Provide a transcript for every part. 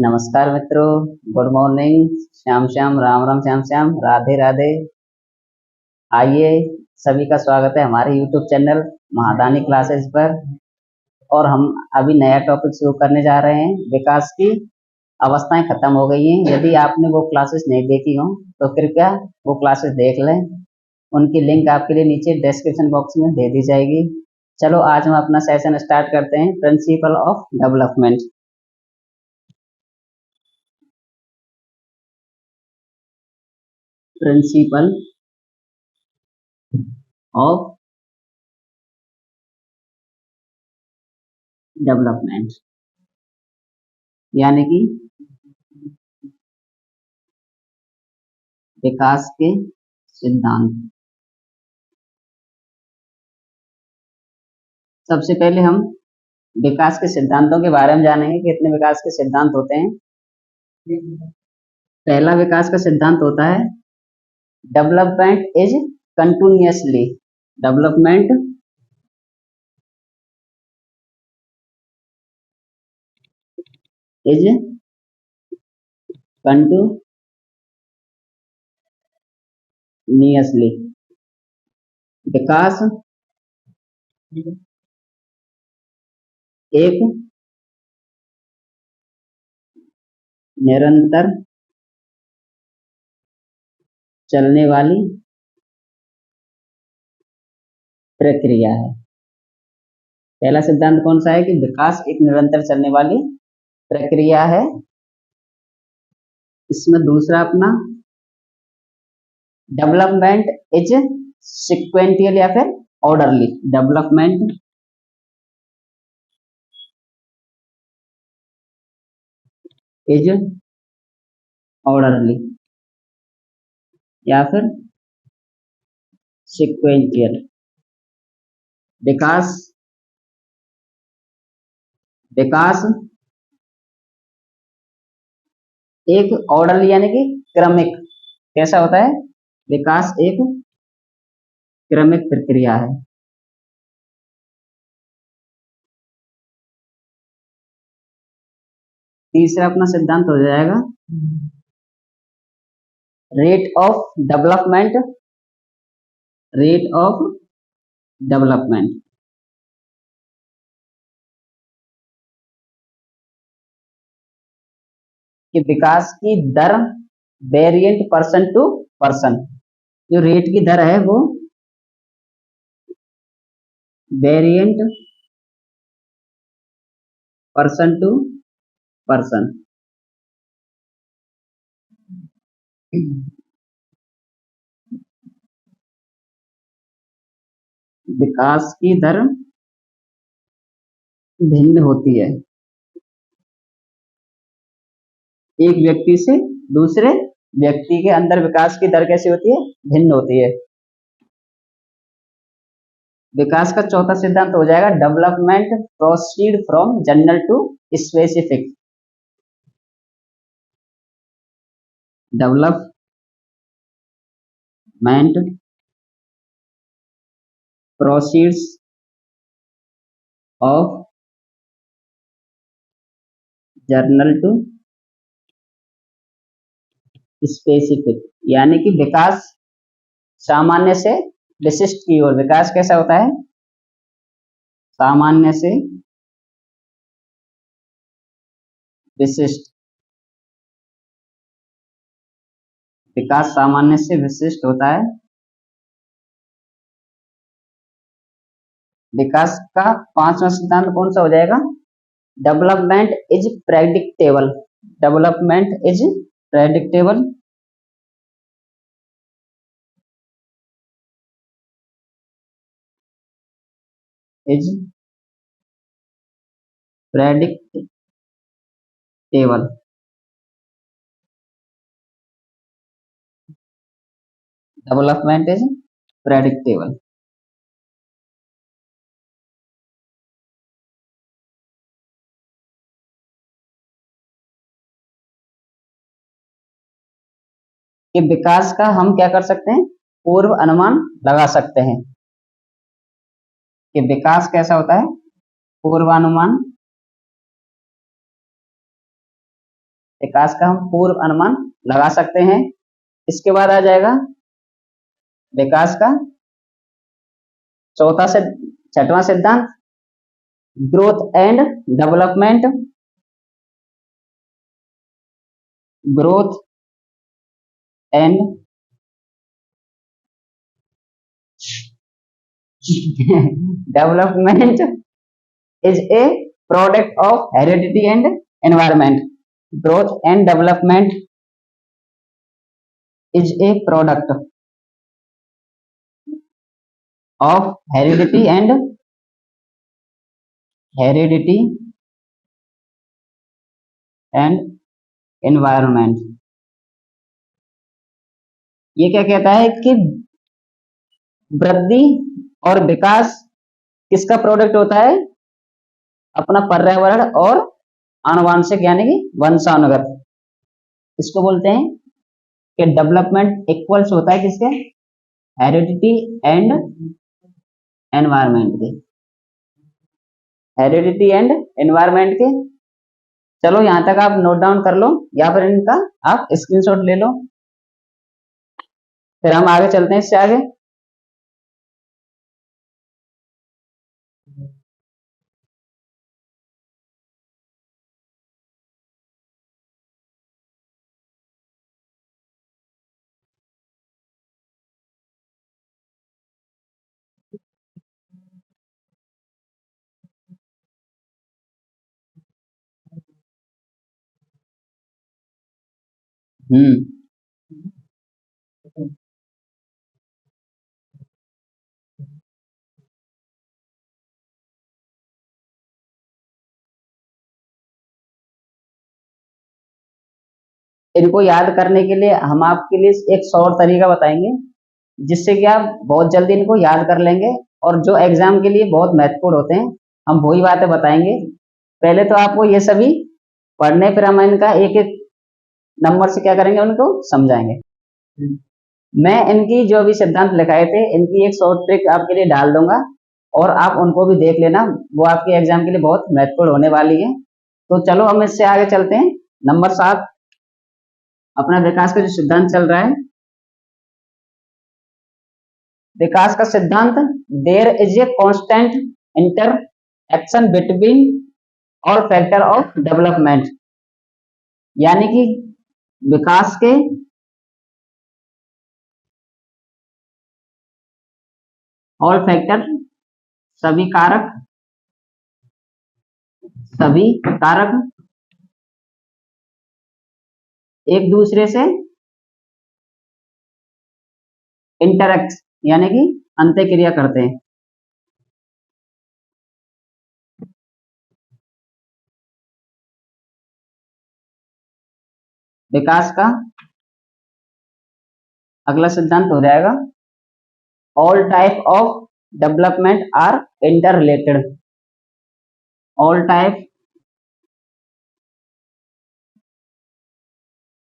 नमस्कार मित्रों। Good morning. Shyam Shyam, Ram Ram, Shyam Shyam, Radhe Radhe. आइए, सभी का स्वागत है हमारे यूट्यूब चैनल महादानी क्लासेस पर। और हम अभी नया टॉपिक शुरू करने जा रहे हैं। विकास की अवस्थाएं खत्म हो गई हैं। यदि आपने वो क्लासेस नहीं देखी हो तो कृपया वो क्लासेस देख लें। उनकी लिंक आपके लिए नीचे डिस्क्रिप्शन बॉक्स में दे दी जाएगी। चलो, आज हम अपना सेशन स्टार्ट करते हैं। Principle of development. Principle of development यानी कि विकास के सिद्धांत। सबसे पहले हम विकास के सिद्धांतों के बारे में जानेंगे। कितने विकास के सिद्धांत होते हैं। पहला विकास का सिद्धांत होता है development is continuously. Development is continuously. विकास एक निरंतर चलने वाली प्रक्रिया है। पहला सिद्धांत कौन सा है कि विकास एक निरंतर चलने वाली प्रक्रिया है। इसमें दूसरा अपना डेवलपमेंट इज सिक्वेंटियल या फिर ऑर्डरली। डेवलपमेंट इज ऑर्डरली या फिर सिक्वेंटियल। विकास विकास एक ऑर्डरली यानी कि क्रमिक कैसा होता है। विकास एक क्रमिक प्रक्रिया है। तीसरा अपना सिद्धांत हो जाएगा rate of development. Rate of development कि विकास की दर वेरिएंट पर्सन टू पर्सन। जो रेट की दर है वो वेरिएंट पर्सन टू पर्सन। विकास की दर भिन्न होती है एक व्यक्ति से दूसरे व्यक्ति के अंदर। विकास की दर कैसी होती है, भिन्न होती है। विकास का चौथा सिद्धांत हो जाएगा development proceed from general to specific. Development proceeds of general to specific यानी कि विकास सामान्य से विशिष्ट की ओर। विकास कैसा होता है, सामान्य से विशिष्ट। विकास सामान्य से विशिष्ट होता है। विकास का पांचवा सिद्धांत कौन सा हो जाएगा, development is predictable. Development is predictable is predictable. Development is predictable. कि विकास का हम क्या कर सकते हैं, पूर्व अनुमान लगा सकते हैं। कि विकास कैसा होता है, पूर्वानुमान विकास का हम पूर्व अनुमान लगा सकते हैं। इसके बाद आ जाएगा विकास का चौथा से छठवां सिद्धांत, growth and development. Growth and development is a product of heredity and environment. Growth and development is a product of heredity and environment. ये क्या कहता है कि वृद्धि और विकास किसका प्रोडक्ट होता है? अपना पर्यावरण और आनुवांशिक यानी कि वंशानुगत। इसको बोलते हैं कि डेवलपमेंट इक्वल्स होता है किसके? हेरिडिटी एंड एनवायरमेंट के। हेरिडिटी एंड एनवायरमेंट के। चलो यहां तक आप नोट डाउन कर लो या फिर इनका आप स्क्रीनशॉट ले लो, फिर हम आगे चलते हैं इससे आगे। हम्म इनको याद करने के लिए हम आपके लिए एक शॉर्ट तरीका बताएंगे, जिससे कि आप बहुत जल्दी इनको याद कर लेंगे और जो एग्जाम के लिए बहुत महत्वपूर्ण होते हैं हम वही बातें बताएंगे। पहले तो आपको ये सभी पढ़ने, फिर हम इनका एक एक नंबर से क्या करेंगे, उनको समझाएंगे। मैं इनकी जो भी सिद्धांत लिखाए थे इनकी एक शॉर्ट ट्रिक आपके लिए डाल दूंगा और आप उनको भी देख लेना, वो आपके एग्जाम के लिए बहुत महत्वपूर्ण होने वाली है। तो चलो हम इससे आगे चलते हैं। नंबर 7, अपना विकास का जो सिद्धांत चल रहा है, विकास का सिद्धांत, there is a constant interaction between और फैक्टर ऑफ डेवलपमेंट। यानी कि विकास के ऑल फैक्टर, सभी कारक, सभी कारक एक दूसरे से इंटरेक्ट यानी कि अंत्य क्रिया करते हैं। विकास का अगला सिद्धांत हो जाएगा, all type of development are interrelated. All type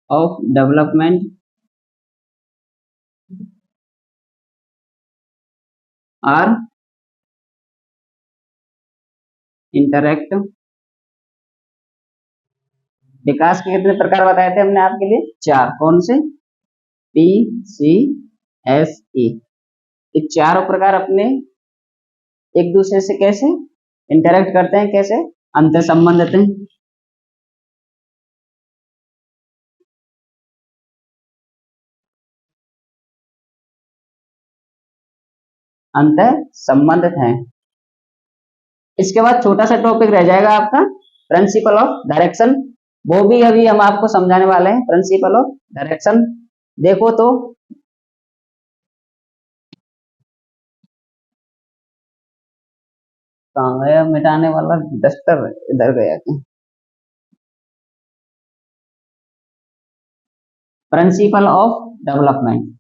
of development are interact. विकास के कितने प्रकार बताए थे हमने आपके लिए? 4। कौन से? पी, सी, एस, ई। ये चारों प्रकार अपने एक दूसरे से कैसे इंटरेक्ट करते हैं, कैसे अंतर संबंधित हैं। अंतर संबंधित हैं। इसके बाद छोटा सा टॉपिक रह जाएगा आपका प्रिंसिपल ऑफ डायरेक्शन, वो भी अभी हम आपको समझाने वाले हैं। प्रिंसिपल ऑफ डायरेक्शन देखो तो कहाँ गया मिटाने वाला डस्टर, इधर गया क्या? Principle of development.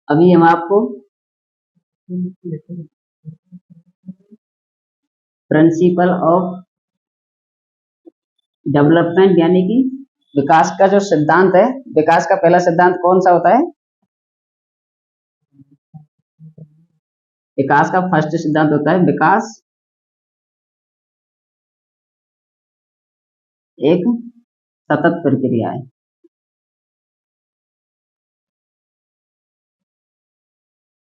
अभी हम आपको प्रिंसिपल ऑफ डेवलपमेंट, यानी कि विकास का जो सिद्धांत है, विकास का पहला सिद्धांत कौन सा होता है? विकास का फर्स्ट सिद्धांत होता है विकास एक सतत प्रक्रिया है।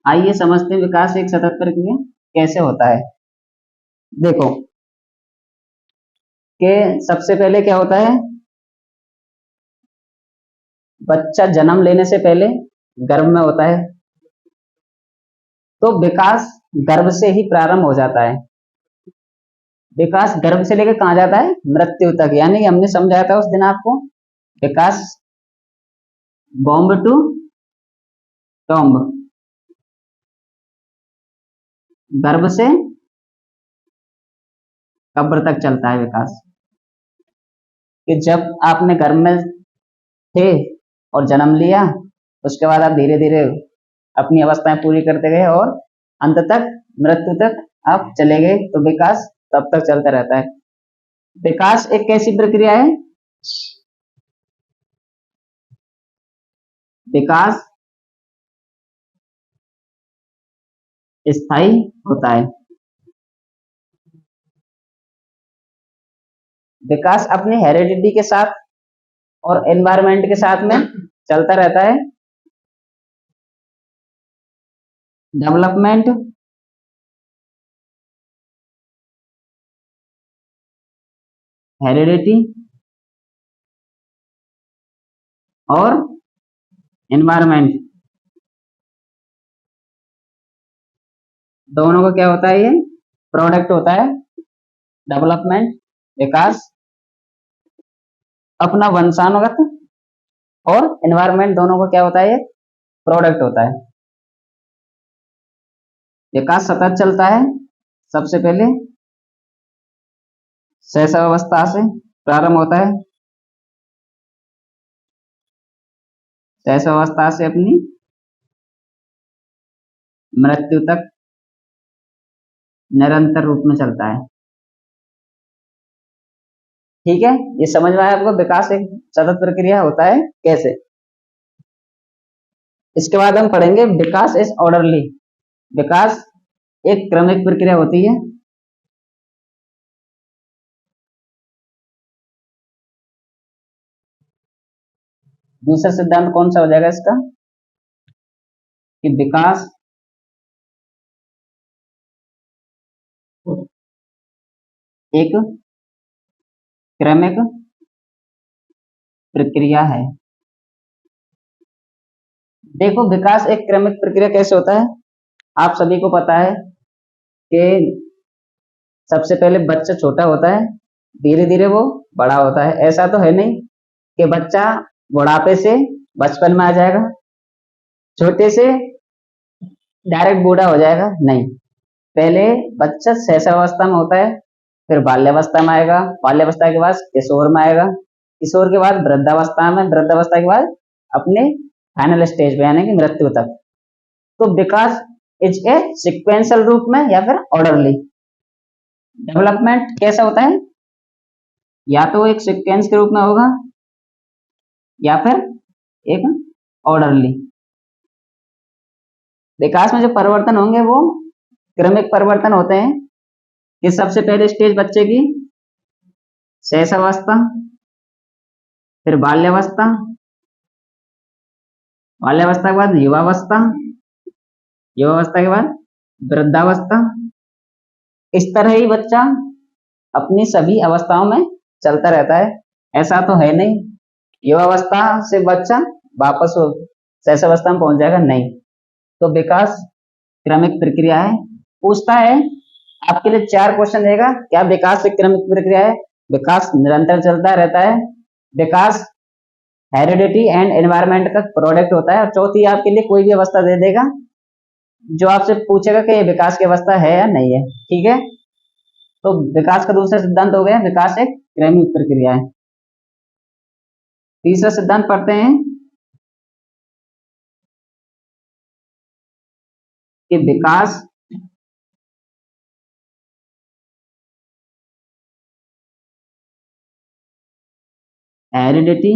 आइए समझते हैं विकास एक सतत प्रक्रिया कैसे होता है। देखो कि सबसे पहले क्या होता है, बच्चा जन्म लेने से पहले गर्भ में होता है, तो विकास गर्भ से ही प्रारंभ हो जाता है। विकास गर्भ से लेकर कहाँ जाता है? मृत्यु तक, यानी कि हमने समझाया था उस दिन आपको, विकास बॉम्ब टू टॉम्ब, गर्भ से कब्र तक चलता है विकास। कि जब आपने गर्भ में थे और जन्म लिया, उसके बाद आप धीरे धीरे अपनी अवस्थाएं पूरी करते गए और अंत तक मृत्यु तक आप चले गए, तो विकास तब तक चलता रहता है। विकास एक कैसी प्रक्रिया है? विकास स्थायी होता है। विकास अपनी हेरिडिटी के साथ और एनवायरनमेंट के साथ में चलता रहता है। डेवलपमेंट हेरिडिटी और एनवायरनमेंट दोनों का क्या होता है? ये प्रोडक्ट होता है। डेवलपमेंट विकास अपना वंशानुगत और एनवायरनमेंट दोनों का क्या होता है? ये प्रोडक्ट होता है। विकास सतत चलता है। सबसे पहले शैशवावस्था से प्रारंभ होता है, शैशवावस्था से अपनी मृत्यु तक निरंतर रूप में चलता है। ठीक है, ये समझ में आया आपको विकास एक सतत प्रक्रिया होता है कैसे। इसके बाद हम पढ़ेंगे विकास इज ऑर्डरली। विकास एक क्रमिक प्रक्रिया होती है। दूसरा सिद्धांत कौन सा हो जाएगा इसका? कि विकास एक क्रमिक प्रक्रिया है। देखो विकास एक क्रमिक प्रक्रिया कैसे होता है, आप सभी को पता है कि सबसे पहले बच्चा छोटा होता है, धीरे धीरे वो बड़ा होता है। ऐसा तो है नहीं कि बच्चा बुढ़ापे से बचपन में आ जाएगा, छोटे से डायरेक्ट बूढ़ा हो जाएगा, नहीं। पहले बच्चा शैशवावस्था में होता है, फिर बाल्यावस्था में आएगा, बाल्यावस्था के बाद किशोर में आएगा, किशोर के बाद वृद्धावस्था में, वृद्धावस्था के बाद अपने फाइनल स्टेज पे यानी कि मृत्यु तक। तो विकास इज ए सिक्वेंशियल रूप में या फिर ऑर्डरली। डेवलपमेंट कैसा होता है? या तो एक सीक्वेंस के रूप में होगा या फिर एक ऑर्डरली। विकास में जो परिवर्तन होंगे वो क्रमिक परिवर्तन होते हैं। कि सबसे पहले स्टेज बच्चे की शैशवावस्था, फिर बाल्यावस्था, बाल्यावस्था के बाद युवावस्था, युवावस्था के बाद वृद्धावस्था। इस तरह ही बच्चा अपनी सभी अवस्थाओं में चलता रहता है। ऐसा तो है नहीं युवावस्था से बच्चा वापस शैशवावस्था में पहुंच जाएगा, नहीं। तो विकास क्रमिक प्रक्रिया है। पूछता है आपके लिए 4 क्वेश्चन देगा, क्या विकास एक क्रमिक प्रक्रिया है? विकास निरंतर चलता रहता है। विकास हेरिडिटी एंड एनवायरनमेंट का प्रोडक्ट होता है। और चौथी आपके लिए कोई भी अवस्था दे देगा जो आपसे पूछेगा कि ये विकास की अवस्था है या नहीं है। ठीक है, तो विकास का दूसरा सिद्धांत हो गया विकास एक क्रमिक प्रक्रिया है। तीसरा सिद्धांत पढ़ते हैं कि विकास हेरिडिटी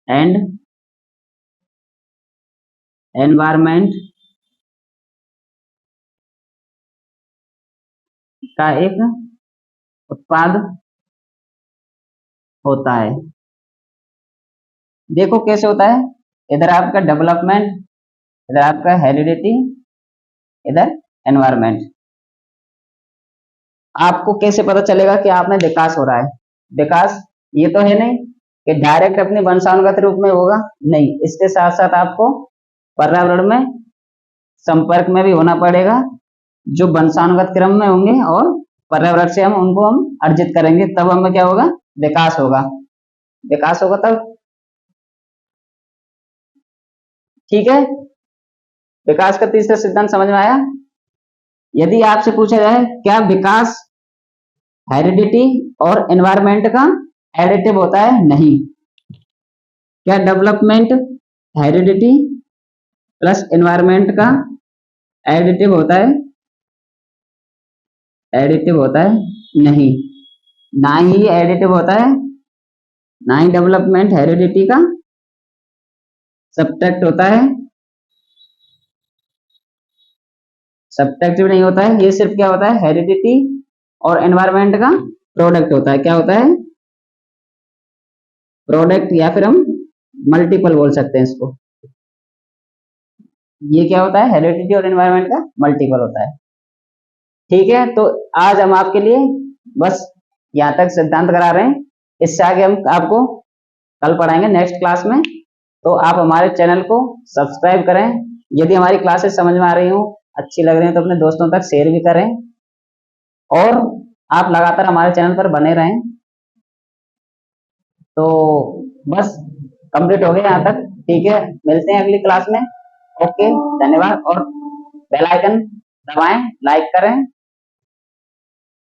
एंड एनवायरमेंट का एक उत्पाद होता है। देखो कैसे होता है, इधर आपका डेवलपमेंट, इधर आपका हेरिडिटी, इधर एनवायरमेंट। आपको कैसे पता चलेगा कि आप में विकास हो रहा है? विकास ये तो है नहीं कि डायरेक्ट अपने वंशानुगत रूप में होगा, नहीं, इसके साथ साथ आपको पर्यावरण में संपर्क में भी होना पड़ेगा, जो वंशानुगत क्रम में होंगे और पर्यावरण से हम उनको अर्जित करेंगे, तब हमें क्या होगा? विकास होगा। विकास होगा तब, ठीक है। विकास का तीसरा सिद्धांत समझ में आया? यदि आपसे पूछा जाए क्या विकास हेरिडिटी और एनवायरमेंट का एडिटिव होता है? नहीं। क्या डेवलपमेंट हेरिडिटी प्लस एनवायरमेंट का एडिटिव होता है? एडिटिव होता है? नहीं। ना ही एडिटिव होता है, ना ही डेवलपमेंट हेरिडिटी का सब्ट्रैक्ट होता है, सब्ट्रैक्टिव नहीं होता है। ये सिर्फ क्या होता है? हेरिडिटी और एनवायरमेंट का प्रोडक्ट होता है। क्या होता है? प्रोडक्ट, या फिर हम मल्टीपल बोल सकते हैं इसको। ये क्या होता है? हेरिडिटी और एनवायरमेंट का मल्टीपल होता है। ठीक है, तो आज हम आपके लिए बस यहाँ तक सिद्धांत करा रहे हैं। इससे आगे हम आपको कल पढ़ाएंगे नेक्स्ट क्लास में। तो आप हमारे चैनल को सब्सक्राइब करें। यदि हमारी क्लासेस समझ में आ रही हो, अच्छी लग रही हो, तो अपने दोस्तों तक शेयर भी करें और आप लगातार हमारे चैनल पर बने रहें। तो बस कंप्लीट हो गया यहाँ तक। ठीक है, मिलते हैं अगली क्लास में। ओके, धन्यवाद। और बेल आइकन दबाएं, लाइक करें।